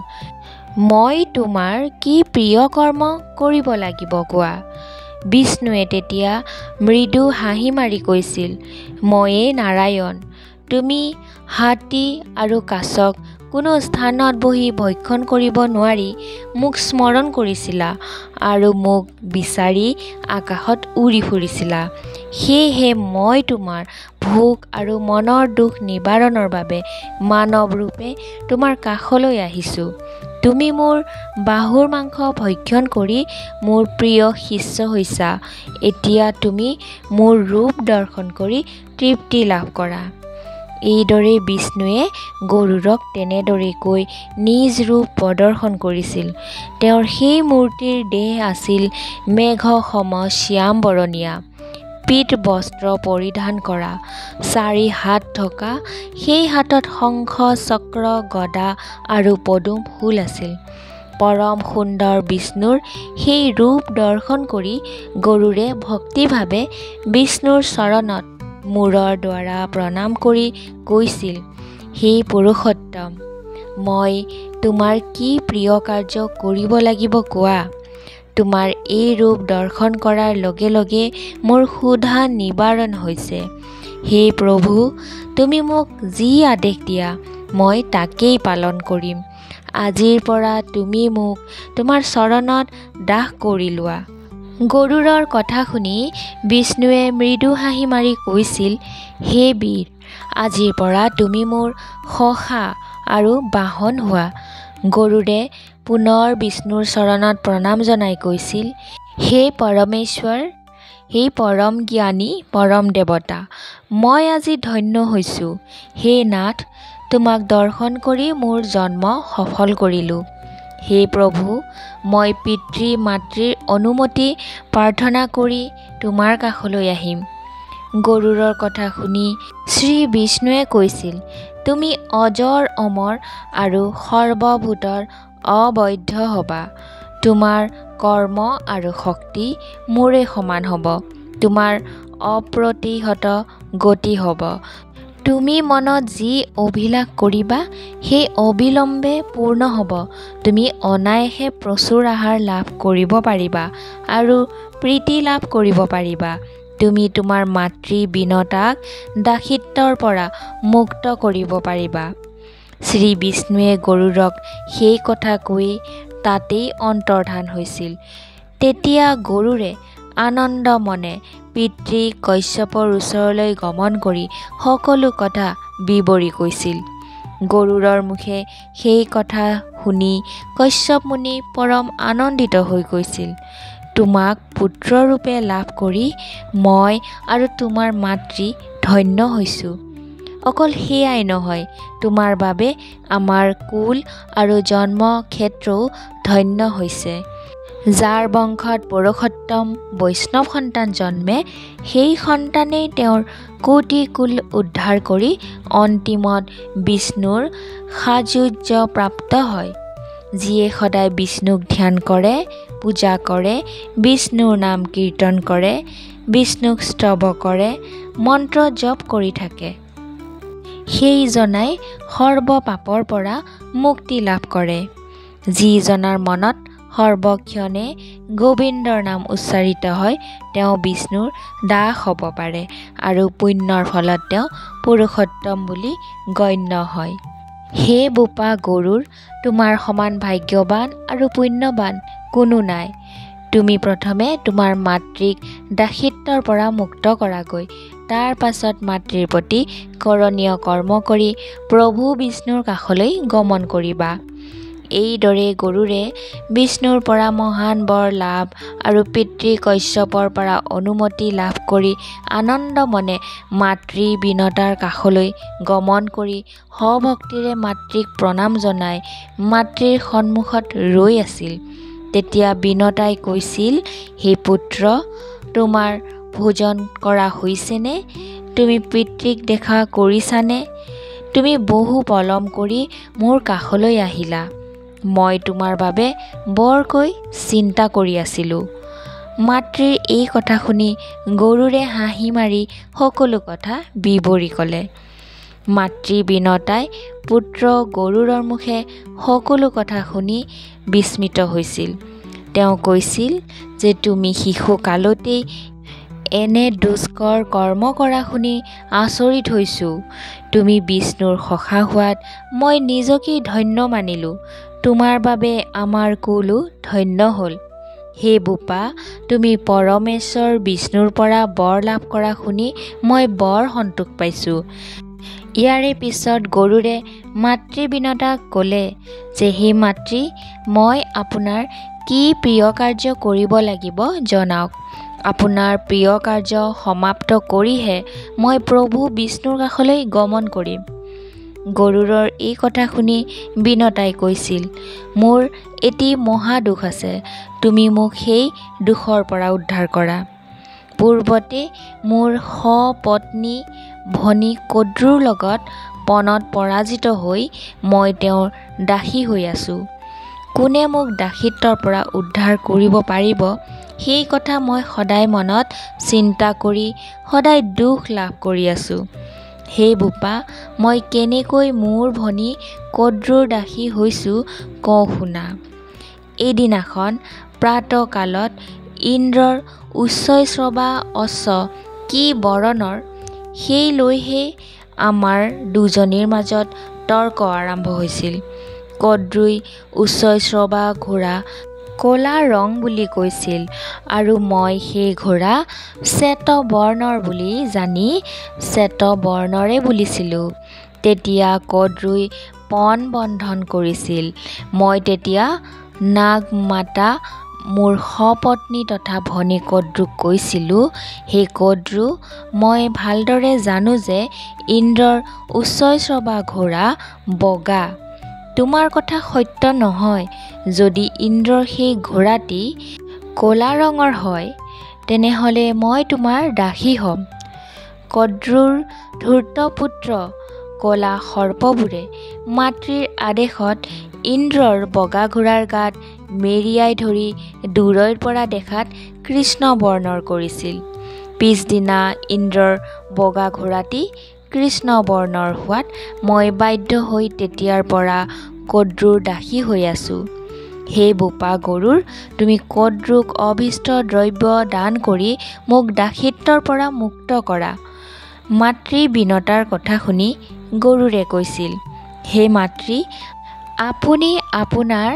মই তোমাৰ কি প্ৰিয় কৰ্ম কৰিব লাগিব কোৱা? বিষ্ণুৱে তেতিয়া মৃদু হাঁহি মাৰি কৈছিল, ময়েই নাৰায়ণ। তুমি হাতী আৰু কাছক কোনো স্থানত বহি ভক্ষণ কৰিব নোৱাৰি মোক স্মৰণ কৰিছিলা আৰু মোক বিচাৰি আকাশত উৰি ফুৰিছিলা। সেয়েহে মই তোমাৰ ভোক আৰু মনৰ দুখ নিবাৰণৰ বাবে মানৱ ৰূপে তোমাৰ কাষলৈ আহিছোঁ। তুমি মোৰ বাহুৰ মাংস ভক্ষণ কৰি মোৰ প্ৰিয় শিষ্য হৈছা। এতিয়া তুমি মোৰ ৰূপ দৰ্শন কৰি তৃপ্তি লাভ কৰা। এইদৰে বিষ্ণুৱে গৰুড়ক তেনেদৰে কৈ নিজ ৰূপ প্ৰদৰ্শন কৰিছিল। তেওঁৰ সেই মূৰ্তিৰ দেহ আছিল মেঘ সম শ্যাম বৰণীয়া, পীত বস্ত্ৰ পৰিধান কৰা, 4 হাত থকা, সেই হাতত শংখ চক্ৰ গদা আৰু পদুম ফুল আছিল। পৰম সুন্দৰ বিষ্ণুৰ সেই ৰূপ দৰ্শন কৰি গৰুড়ে ভক্তিভাৱে বিষ্ণুৰ চৰণত মূৰৰ দ্বাৰা প্ৰণাম কৰি কৈছিল, হে পুৰুষোত্তম, মই তোমাৰ কি প্ৰিয় কাৰ্য কৰিব লাগিব কোৱা? তোমাৰ এই ৰূপ দৰ্শন কৰাৰ লগে লগে মোৰ ক্ষুধা নিবাৰণ হৈছে। হে প্ৰভু, তুমি মোক যি আদেশ দিয়া মই তাকেই পালন কৰিম। আজিৰ পৰা তুমি মোক তোমাৰ চৰণত দাস কৰি লোৱা। গৰুড়ৰ কথা শুনি বিষ্ণুৱে মৃদু হাঁহি মাৰি কৈছিল, হে বীৰ, আজিৰ পৰা তুমি মোৰ সখা আৰু বাহন হোৱা। গৰুড়ে পুনৰ বিষ্ণুৰ চৰণত প্ৰণাম জনাই কৈছিল, হে পৰমেশ্বৰ, হে পৰম জ্ঞানী পৰম দেৱতা, মই আজি ধন্য হৈছোঁ। হে নাথ, তোমাক দৰ্শন কৰি মোৰ জন্ম সফল কৰিলোঁ। হে প্ৰভু, মই পিতৃ মাতৃৰ অনুমতি প্ৰাৰ্থনা কৰি তোমাৰ কাষলৈ আহিম। গৰুৰৰ কথা শুনি শ্ৰী বিষ্ণুৱে কৈছিল, তুমি অজৰ অমৰ আৰু সৰ্বভূতৰ অবৈধ হ'বা। তোমাৰ কৰ্ম আৰু শক্তি মোৰে সমান হ'ব। তোমাৰ অপ্ৰতিহত গতি হ'ব। তুমি মনত যি অভিলাষ কৰিবা সেই অবিলম্বে পূৰ্ণ হ'ব। তুমি অনায়াসে প্ৰচুৰ আহাৰ লাভ কৰিব পাৰিবা আৰু প্ৰীতি লাভ কৰিব পাৰিবা। তুমি তোমাৰ মাতৃ বিনতাক দাসিত্বৰ পৰা মুক্ত কৰিব পাৰিবা। শ্ৰী বিষ্ণুৱে গৰুড়ক সেই কথা কৈ তাতেই অন্তৰ্ধান হৈছিল। তেতিয়া গৰুড়ে আনন্দ মনে পিতৃ কশ্যপৰ ওচৰলৈ গমন কৰি সকলো কথা বিৱৰি কৈছিল। গৰুড়ৰ মুখে সেই কথা শুনি কশ্যপ মুনি পৰম আনন্দিত হৈ কৈছিল, তোমাক পুত্ৰৰূপে লাভ কৰি মই আৰু তোমাৰ মাতৃ ধন্য হৈছোঁ। অকল সেয়াই নহয়, তোমাৰ বাবে আমাৰ কুল আৰু জন্মক্ষেত্ৰও ধন্য হৈছে। যাৰ বংশত পুৰুষোত্তম বৈষ্ণৱ সন্তান জন্মে, সেই সন্তানেই তেওঁৰ কোটি কুল উদ্ধাৰ কৰি অন্তিমত বিষ্ণুৰ সাযুজ্য প্ৰাপ্ত হয়। যিয়ে সদায় বিষ্ণুক ধ্যান কৰে, পূজা কৰে, বিষ্ণুৰ নাম কীৰ্তন কৰে, বিষ্ণুক স্তুৱ কৰে, মন্ত্ৰ জপ কৰি থাকে, সেইজনাই সৰ্ব পাপৰ পৰা মুক্তি লাভ কৰে। যিজনাৰ মনত সৰ্বক্ষণে গোবিন্দৰ নাম উচ্চাৰিত হয়, তেওঁ বিষ্ণুৰ দাস হ'ব পাৰে আৰু পুণ্যৰ ফলত তেওঁ পুৰুষোত্তম বুলি গণ্য হয়। হে বোপা গৰুড়, তোমাৰ সমান ভাগ্যৱান আৰু পুণ্যৱান কোনো নাই। তুমি প্ৰথমে তোমাৰ মাতৃক দাসিত্বৰ পৰা মুক্ত কৰাগৈ। তাৰ পাছত মাতৃৰ প্ৰতি কৰণীয় কৰ্ম কৰি প্ৰভু বিষ্ণুৰ কাষলৈ গমন কৰিবা। এইদৰে গৰুড়ে বিষ্ণুৰ পৰা মহান বৰ লাভ আৰু পিতৃ কশ্যপৰ পৰা অনুমতি লাভ কৰি আনন্দ মনে মাতৃ বিনতাৰ কাষলৈ গমন কৰি সভক্তিৰে মাতৃক প্ৰণাম জনাই মাতৃৰ সন্মুখত ৰৈ আছিল। তেতিয়া বিনতাই কৈছিল, হে পুত্ৰ, তোমাৰ ভোজন কৰা হৈছেনে? তুমি পিতৃক দেখা কৰিছানে? তুমি বহু পলম কৰি মোৰ কাষলৈ আহিলা। মই তোমাৰ বাবে বৰকৈ চিন্তা কৰি আছিলোঁ। মাতৃৰ এই কথা শুনি গৰুড়ে হাঁহি মাৰি সকলো কথা বিৱৰি ক'লে। মাতৃ বিনতাই পুত্ৰ গৰুড়ৰ মুখে সকলো কথা শুনি বিস্মিত হৈছিল। তেওঁ কৈছিল যে তুমি শিশুকালতেই এনে দুষ্কৰ কৰ্ম কৰা শুনি আচৰিত হৈছোঁ। তুমি বিষ্ণুৰ সখা হোৱাত মই নিজকেই ধন্য মানিলোঁ। তোমাৰ বাবে আমাৰ কুলো ধন্য হ'ল। হে বোপা, তুমি পৰমেশ্বৰ বিষ্ণুৰ পৰা বৰ লাভ কৰা শুনি মই বৰ সন্তোষ পাইছোঁ। ইয়াৰে পিছত গৰুড়ে মাতৃ বিনতাক ক'লে যে, হে মাতৃ, মই আপোনাৰ কি প্ৰিয় কাৰ্য কৰিব লাগিব জনাওক। আপোনাৰ প্ৰিয় কাৰ্য সমাপ্ত কৰিহে মই প্ৰভু বিষ্ণুৰ কাষলৈ গমন কৰিম। গৰুড়ৰ এই কথা শুনি বিনতাই কৈছিল, মোৰ এটি মহা দুখ আছে। তুমি মোক সেই দুখৰ পৰা উদ্ধাৰ কৰা। পূৰ্বতে মোৰ সপত্নী ভনী কদ্ৰুৰ লগত পণত পৰাজিত হৈ মই তেওঁৰ দাসী হৈ আছোঁ। কোনে মোক দাসিত্বৰ পৰা উদ্ধাৰ কৰিব পাৰিব, সেই কথা মই সদায় মনত চিন্তা কৰি সদায় দুখ লাভ কৰি আছোঁ। হে বোপা, মই কেনেকৈ মোৰ ভনী কদ্ৰুৰ দাসী হৈছোঁ কওঁ শুনা। এদিনাখন প্ৰাতঃকালত ইন্দ্ৰৰ উচ্চৈঃশ্ৰৱা অশ্ব কি বৰণৰ, সেই লৈহে আমাৰ দুজনীৰ মাজত তৰ্ক আৰম্ভ হৈছিল। কদ্ৰুই উচ্চৈঃশ্ৰৱা ঘোঁৰা ক'লা ৰং বুলি কৈছিল আৰু মই সেই ঘোঁৰা শ্বেতবৰ্ণৰ বুলি জানি শ্বেতবৰ্ণৰে বুলিছিলোঁ। তেতিয়া কদ্ৰুই পণ বন্ধন কৰিছিল। মই তেতিয়া নাগমাতা মোৰ সপত্নী তথা ভনী কদ্ৰুক কৈছিলোঁ, হে কদ্ৰু, মই ভালদৰে জানো যে ইন্দ্ৰৰ উচ্চৈঃশ্ৰৱা ঘোঁৰা বগা। তোমাৰ কথা সত্য নহয়। যদি ইন্দ্ৰৰ সেই ঘোঁৰাটি ক'লা ৰঙৰ হয়, তেনেহ'লে মই তোমাৰ দাসী হ'ম। কদ্ৰুৰ ধূৰ্ত পুত্ৰ কলা সৰ্পবোৰে মাতৃৰ আদেশত ইন্দ্ৰৰ বগা ঘোঁৰাৰ গাত মেৰিয়াই ধৰি দূৰৈৰ পৰা দেখাত কৃষ্ণ বৰ্ণৰ কৰিছিল। পিছদিনা ইন্দ্ৰৰ বগা ঘোঁৰাটি কৃষ্ণ বৰ্ণৰ হোৱাত মই বাধ্য হৈ তেতিয়াৰ পৰা কদ্ৰুৰ দাসী হৈ আছোঁ। হে বোপা গৰুৰ, তুমি কদ্ৰুক অভীষ্ট দ্ৰব্য দান কৰি মোক দাসিত্বৰ পৰা মুক্ত কৰা। মাতৃ বিনতাৰ কথা শুনি গৰুৰে কৈছিল, হে মাতৃ, আপুনি আপোনাৰ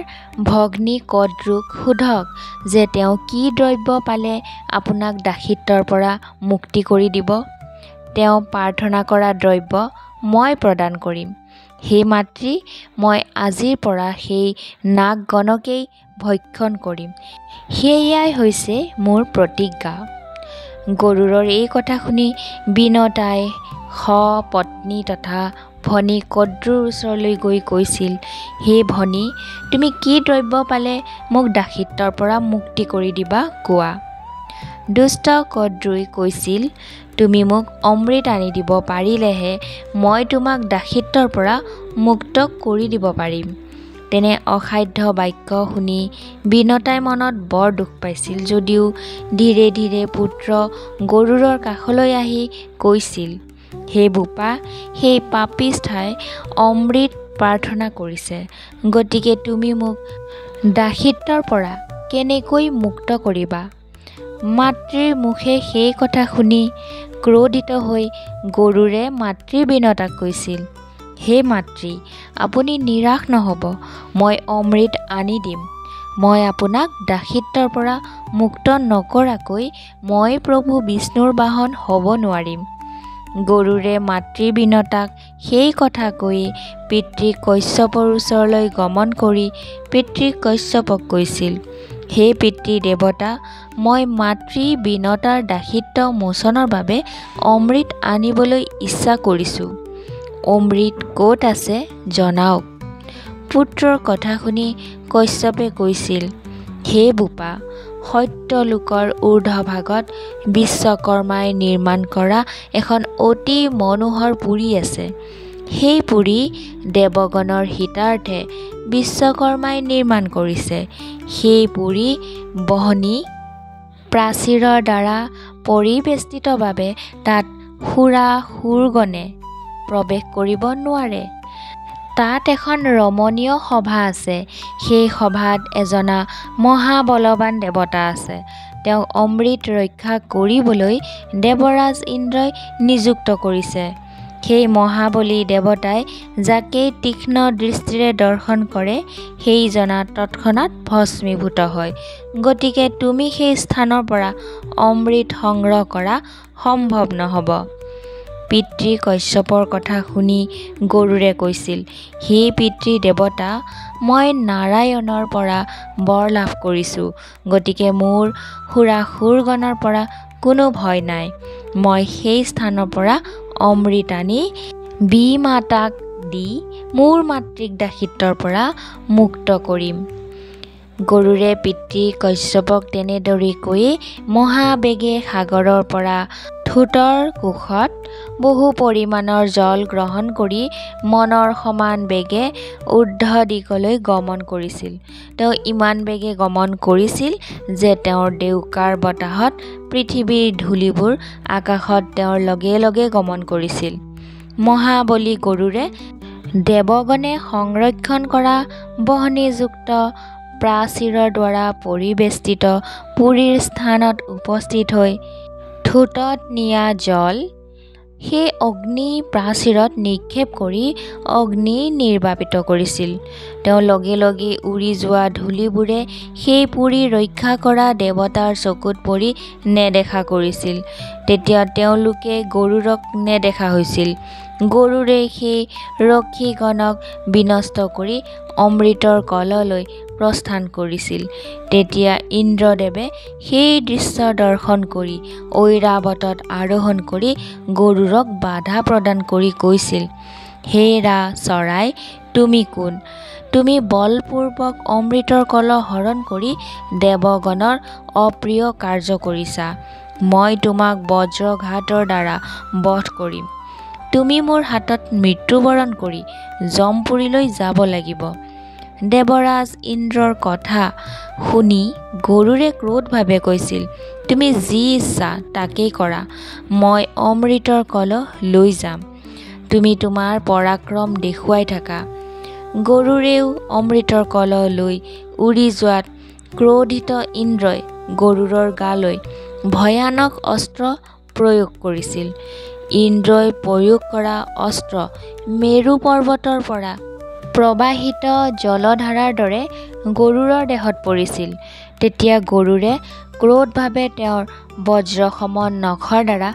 ভগ্নী কদ্ৰুক সোধক যে তেওঁ কি দ্ৰব্য পালে আপোনাক দাসিত্বৰ পৰা মুক্তি কৰি দিব। তেওঁ প্ৰাৰ্থনা কৰা দ্ৰব্য মই প্ৰদান কৰিম। হে মাতৃ, মই আজিৰ পৰা সেই নাগগণকেই ভক্ষণ কৰিম। সেয়াই হৈছে মোৰ প্ৰতিজ্ঞা। গৰুড়ৰ এই কথা শুনি বিনতাই পত্নী তথা ভনী কদ্ৰুৰ ওচৰলৈ গৈ কৈছিল, হে ভনী, তুমি কি দ্ৰব্য পালে মোক দাসিত্বৰ পৰা মুক্তি কৰি দিবা কোৱা। দুষ্ট কদ্ৰুই কৈছিল, তুমি মোক অমৃত আনি দিব পাৰিলেহে মই তোমাক দাসিত্বৰ পৰা মুক্ত কৰি দিব পাৰিম। তেনে অসাধ্য বাক্য শুনি বিনতাই মনত বৰ দুখ পাইছিল যদিও ধীৰে ধীৰে পুত্ৰ গৰুড়ৰ কাষলৈ আহি কৈছিল, হে বোপা, সেই পাপিষ্ঠাই অমৃত প্ৰাৰ্থনা কৰিছে, গতিকে তুমি মোক দাসিত্বৰ পৰা কেনেকৈ মুক্ত কৰিবা। মাতৃৰ মুখে সেই কথা শুনি ক্ৰোধিত হৈ গৰুড়ে মাতৃ বিনতাক কৈছিল, হে মাতৃ, আপুনি নিৰাশ নহ'ব, মই অমৃত আনি দিম। মই আপোনাক দাসিত্বৰ পৰা মুক্ত নকৰাকৈ মই প্ৰভু বিষ্ণুৰ বাহন হ'ব নোৱাৰিম। গৰুড়ে মাতৃ বিনতাক সেই কথা কৈ পিতৃ কশ্যপৰ ওচৰলৈ গমন কৰি পিতৃ কশ্যপক কৈছিল, হে পিতৃ দেৱতা, মই মাতৃ বিনতাৰ দাসিত্ব মোচনৰ বাবে অমৃত আনিবলৈ ইচ্ছা কৰিছোঁ। অমৃত ক'ত আছে জনাওক। পুত্ৰৰ কথা শুনি কশ্যপে কৈছিল, হে বোপা, সত্যলোকৰ ঊৰ্ধ্বভাগত বিশ্বকৰ্মাই নিৰ্মাণ কৰা এখন অতি মনোহৰ পুৰী আছে। সেই পুৰী দেৱগণৰ হিতাৰ্থে বিশ্বকৰ্মাই নিৰ্মাণ কৰিছে। সেই পুৰী বহনী প্ৰাচীৰৰ দ্বাৰা পৰিবেষ্টিত বাবে তাত সুৰা-সুৰগণে প্ৰৱেশ কৰিব নোৱাৰে। তাত এখন ৰমণীয় সভা আছে। সেই সভাত এজনা মহাবলৱান দেৱতা আছে। তেওঁক অমৃত ৰক্ষা কৰিবলৈ দেৱৰাজ ইন্দ্ৰই নিযুক্ত কৰিছে। সেই মহাবলী দেৱতাই যাকেই তীক্ষ্ণ দৃষ্টিৰে দৰ্শন কৰে সেইজনা তৎক্ষণাৎ ভস্মীভূত হয়। গতিকে তুমি সেই স্থানৰ পৰা অমৃত সংগ্ৰহ কৰা সম্ভৱ নহ'ব। পিতৃ কশ্যপৰ কথা শুনি গৰুড়ে কৈছিল, হে পিতৃ দেৱতা, মই নাৰায়ণৰ পৰা বৰ লাভ কৰিছোঁ, গতিকে মোৰ সুৰা-সুৰগণৰ পৰা কোনো ভয় নাই। মই সেই স্থানৰ পৰা অমৃত আনি বিমাতাক দি মোৰ মাতৃক দাসিত্বৰ পৰা মুক্ত কৰিম। গৰুড়ে পিতৃ কশ্যপক তেনেদৰে কৈয়ে মহাবেগে সাগৰৰ পৰা ঠোঁটৰ কোষত বহু পৰিমাণৰ জল গ্ৰহণ কৰি মনৰ সমান বেগে ঊৰ্ধ্ব দিশলৈ গমন কৰিছিল। তেওঁ ইমান বেগে গমন কৰিছিল যে তেওঁৰ ডেউকাৰ বতাহত পৃথিৱীৰ ধূলিবোৰ আকাশত তেওঁৰ লগে লগে গমন কৰিছিল। মহাবলী গৰুড়ে দেৱগণে সংৰক্ষণ কৰা বহনীযুক্ত প্ৰাচীৰৰ দ্বাৰা পৰিবেষ্টিত পুৰীৰ স্থানত উপস্থিত হৈ ঠোঁটত নিয়া জল সেই অগ্নি প্ৰাচীৰত নিক্ষেপ কৰি অগ্নি নিৰ্বাপিত কৰিছিল। তেওঁ লগে লগে উৰি যোৱা ধূলিবোৰে সেই পুৰী ৰক্ষা কৰা দেৱতাৰ চকুত পৰি নেদেখা কৰিছিল। তেতিয়া তেওঁলোকে গৰুড়ক নেদেখা হৈছিল। গৰুড়ে সেই ৰক্ষীগণক বিনষ্ট কৰি অমৃতৰ কললৈ প্ৰস্থান কৰিছিল। তেতিয়া ইন্দ্ৰদেৱে সেই দৃশ্য দৰ্শন কৰি ঐৰাৱতত আৰোহণ কৰি গৰুড়ক বাধা প্ৰদান কৰি কৈছিল, হে ৰা চৰাই, তুমি কোন? তুমি বলপূৰ্বক অমৃতৰ কলহ হৰণ কৰি দেৱগণৰ অপ্ৰিয় কাৰ্য কৰিছা। মই তোমাক বজ্ৰঘাতৰ দ্বাৰা বধ কৰিম। তুমি মোৰ হাতত মৃত্যুবৰণ কৰি যমপুৰীলৈ যাব লাগিব। দেৱৰাজ ইন্দ্ৰৰ কথা শুনি গৰুৰে ক্ৰোধভাৱে কৈছিল, তুমি যি ইচ্ছা তাকেই কৰা, মই অমৃতৰ কলহ লৈ যাম। তুমি তোমাৰ পৰাক্ৰম দেখুৱাই থাকা। গৰুৰেও অমৃতৰ কলহ লৈ উৰি যোৱাত ক্ৰোধিত ইন্দ্ৰই গৰুৰৰ গালৈ ভয়ানক অস্ত্ৰ প্ৰয়োগ কৰিছিল। ইন্দ্ৰই প্ৰয়োগ কৰা অস্ত্ৰ মেৰু পৰ্বতৰ পৰা প্ৰবাহিত জলধাৰাৰ দৰে গৰুৰৰ দেহত পৰিছিল। তেতিয়া গৰুৰে ক্ৰোধভাৱে তেওঁৰ বজ্ৰসম নখৰ দ্বাৰা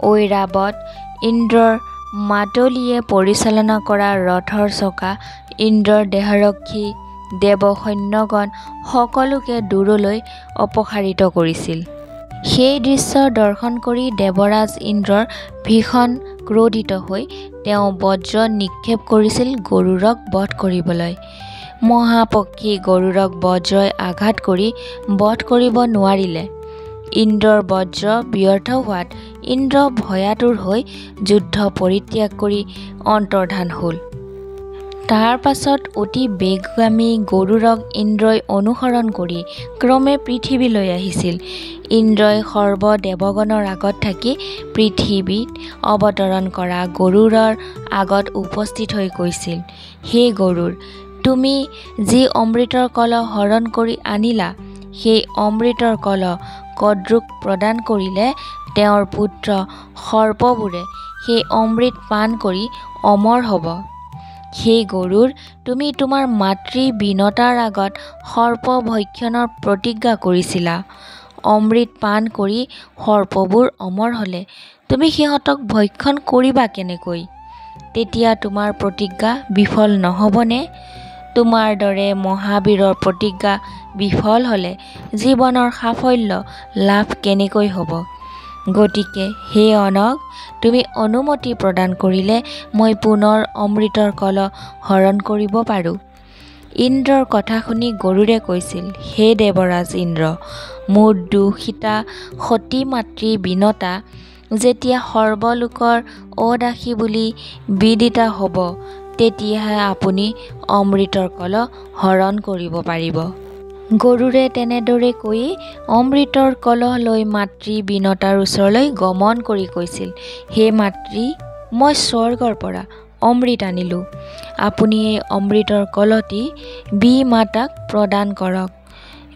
ঐৰাৱত ইন্দ্ৰৰ মাতলিয়ে পৰিচালনা কৰা ৰথৰ চকা, ইন্দ্ৰৰ দেহৰক্ষী দেৱসৈন্যগণ সকলোকে দূৰলৈ অপসাৰিত কৰিছিল। সেই দৃশ্য দৰ্শন কৰি দেৱৰাজ ইন্দ্ৰৰ ভীষণ ক্ৰোধিত হৈ তেওঁ বজ্ৰ নিক্ষেপ কৰিছিল গৰুড়ক বধ কৰিবলৈ। মহাপক্ষী গৰুড়ক বজ্ৰই আঘাত কৰি বধ কৰিব নোৱাৰিলে। ইন্দ্ৰৰ বজ্ৰ ব্যৰ্থ হোৱাত ইন্দ্ৰ ভয়াতুৰ হৈ যুদ্ধ পৰিত্যাগ কৰি অন্তৰ্ধান হ'ল। তাৰ পাছত অতি বেগগামী গৰুড়ক ইন্দ্ৰই অনুসৰণ কৰি ক্ৰমে পৃথিৱীলৈ আহিছিল। ইন্দ্ৰই সৰ্বদেৱগণৰ আগত থাকি পৃথিৱীত অৱতৰণ কৰা গৰুড়ৰ আগত উপস্থিত হৈ কৈছিল, হে গৰুড়, তুমি যি অমৃতৰ কলহ হৰণ কৰি আনিলা, সেই অমৃতৰ কলহ কদ্ৰুক প্ৰদান কৰিলে তেওঁৰ পুত্ৰ সৰ্পবোৰে সেই অমৃত পান কৰি অমৰ হ'ব। হে গৰুড়, তুমি তোমাৰ মাতৃ বিনতাৰ আগত সৰ্প ভক্ষণৰ প্ৰতিজ্ঞা কৰিছিলা। অমৃত পান কৰি সৰ্পবোৰ অমৰ হ'লে তুমি সিহঁতক ভক্ষণ কৰিবা কেনেকৈ? তেতিয়া তোমাৰ প্ৰতিজ্ঞা বিফল নহ'বনে? তোমাৰ দৰে মহাবীৰৰ প্ৰতিজ্ঞা বিফল হ'লে জীৱনৰ সাফল্য লাভ কেনেকৈ হ'ব? গতিকে হে অনগ, তুমি অনুমতি প্ৰদান কৰিলে মই পুনৰ অমৃতৰ কলহ হৰণ কৰিব পাৰোঁ। ইন্দ্ৰৰ কথা শুনি গৰুড়ে কৈছিল, হে দেৱৰাজ ইন্দ্ৰ, মোৰ দূষিতা সতী মাতৃ বিনতা যেতিয়া সৰ্বলোকৰ অদাসী বুলি বিদিতা হ'ব, তেতিয়াহে আপুনি অমৃতৰ কলহ হৰণ কৰিব পাৰিব। গৰুড়ে তেনেদৰে কৈ অমৃতৰ কলহ লৈ মাতৃ বিনতাৰ ওচৰলৈ গমন কৰি কৈছিল, হে মাতৃ, মই স্বৰ্গৰ পৰা অমৃত আনিলোঁ। আপুনি এই অমৃতৰ কলহটি বি-মাতাক প্ৰদান কৰক।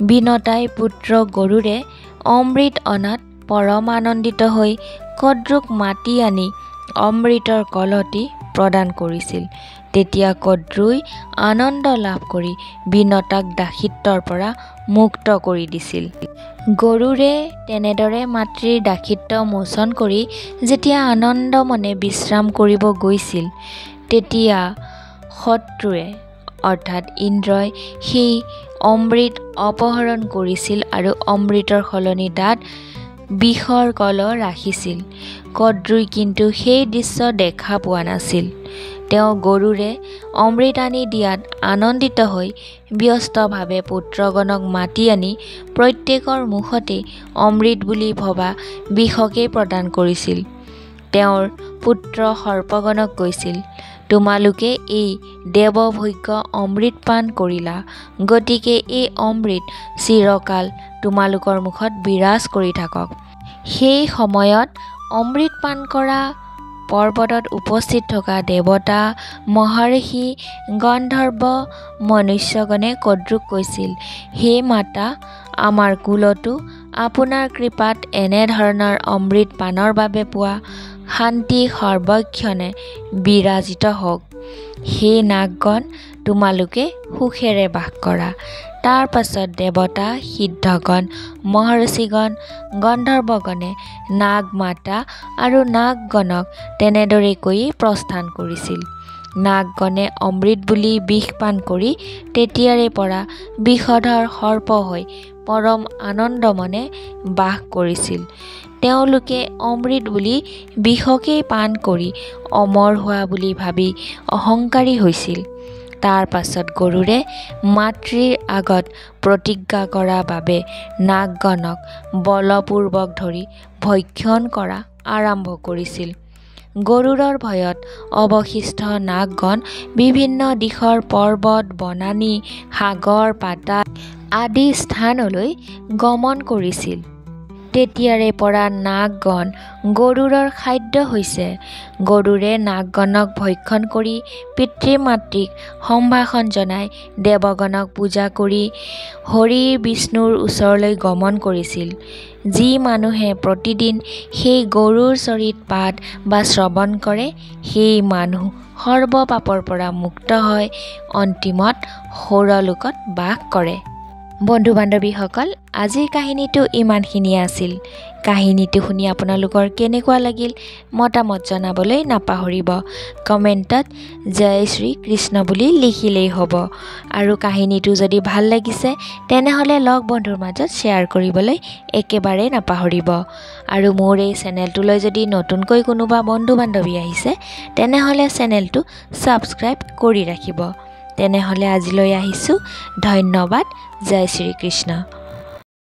বিনতাই পুত্ৰ গৰুড়ে অমৃত অনাত পৰম আনন্দিত হৈ কদ্ৰুক মাতি আনি অমৃতৰ কলহটি প্ৰদান কৰিছিল। তেতিয়া কদ্ৰুই আনন্দ লাভ কৰি বিনতাক দাসিত্বৰ পৰা মুক্ত কৰি দিছিল। গৰুড়ে তেনেদৰে মাতৃৰ দাসিত্ব মোচন কৰি যেতিয়া আনন্দ মনে বিশ্ৰাম কৰিব গৈছিল, তেতিয়া শত্ৰুৱে অৰ্থাৎ ইন্দ্ৰই সেই অমৃত অপহৰণ কৰিছিল আৰু অমৃতৰ সলনি তাত বিষৰ কলহ ৰাখিছিল। কদ্ৰুই কিন্তু সেই দৃশ্য দেখা পোৱা নাছিল। তেওঁ গৰুড়ে অমৃত আনি দিয়াত আনন্দিত হৈ ব্যস্তভাৱে পুত্ৰগণক মাতি আনি প্ৰত্যেকৰ মুখতে অমৃত বুলি ভবা বিষকেই প্ৰদান কৰিছিল। তেওঁৰ পুত্ৰ সৰ্পগণক কৈছিল, তোমালোকে এই দেৱভোগ্য অমৃত পান কৰিলা, গতিকে এই অমৃত চিৰকাল তোমালোকৰ মুখত বিৰাজ কৰি থাকক। সেই সময়ত অমৃত পান কৰা পৰ্বতত উপস্থিত থকা দেৱতা, মহৰ্ষি, গন্ধৰ্ব, মনুষ্যগণে কদ্ৰুক কৈছিল, হে মাতা, আমাৰ কুলতো আপোনাৰ কৃপাত এনেধৰণৰ অমৃত পানৰ বাবে পোৱা শান্তি সৰ্বক্ষণে বিৰাজিত হওক। হে নাগগণ, তোমালোকে সুখেৰে বাস কৰা। তাৰ পাছত দেৱতা, সিদ্ধগণ, মহৰ্ষিগণ, গন্ধৰ্বগণে নাগ মাতা আৰু নাগগণক তেনেদৰে কৈ প্ৰস্থান কৰিছিল। নাগগণে অমৃত বুলি বিষ পান কৰি তেতিয়াৰে পৰা বিষধৰ সৰ্প হৈ পৰম আনন্দমনে বাস কৰিছিল। তেওঁলোকে অমৃত বুলি বিষকেই পান কৰি অমৰ হোৱা বুলি ভাবি অহংকাৰী হৈছিল। তাৰ পাছত গৰুৰে মাতৃৰ আগত প্ৰতিজ্ঞা কৰা বাবে নাগগণক বলপূৰ্বক ধৰি ভক্ষণ কৰা আৰম্ভ কৰিছিল। গৰুড়ৰ ভয়ত অৱশিষ্ট নাগগণ বিভিন্ন দিশৰ পৰ্বত, বনানী, সাগৰ, পাতাল আদি স্থানলৈ গমন কৰিছিল। তেতিয়াৰে পৰা নাগগণ গৰুড়ৰ খাদ্য হৈছে। গৰুড়ে নাগগণক ভক্ষণ কৰি পিতৃ মাতৃক সম্ভাষণ জনাই দেৱগণক পূজা কৰি হৰি বিষ্ণুৰ ওচৰলৈ গমন কৰিছিল। যি মানুহে প্ৰতিদিন সেই গৰুড় চৰিত পাঠ বা শ্ৰৱণ কৰে সেই মানুহ সৰ্ব পাপৰ পৰা মুক্ত হয় অন্তিমত সৌৰলোকত বাস কৰে। বন্ধু বান্ধৱীসকল, আজিৰ কাহিনীটো ইমানখিনিয়ে আছিল। কাহিনীটো শুনি আপোনালোকৰ কেনেকুৱা লাগিল মতামত জনাবলৈ নাপাহৰিব। কমেণ্টত জয় শ্ৰী কৃষ্ণ বুলি লিখিলেই হ'ব। আৰু কাহিনীটো যদি ভাল লাগিছে তেনেহ'লে লগ বন্ধুৰ মাজত শ্বেয়াৰ কৰিবলৈ একেবাৰে নাপাহৰিব। আৰু মোৰ এই চেনেলটোলৈ যদি নতুনকৈ কোনোবা বন্ধু বান্ধৱী আহিছে তেনেহ'লে চেনেলটো ছাবস্ক্ৰাইব কৰি ৰাখিব। তেনেহ'লে আজিলৈ আহিছোঁ। ধন্যবাদ। জয় শ্ৰী কৃষ্ণ।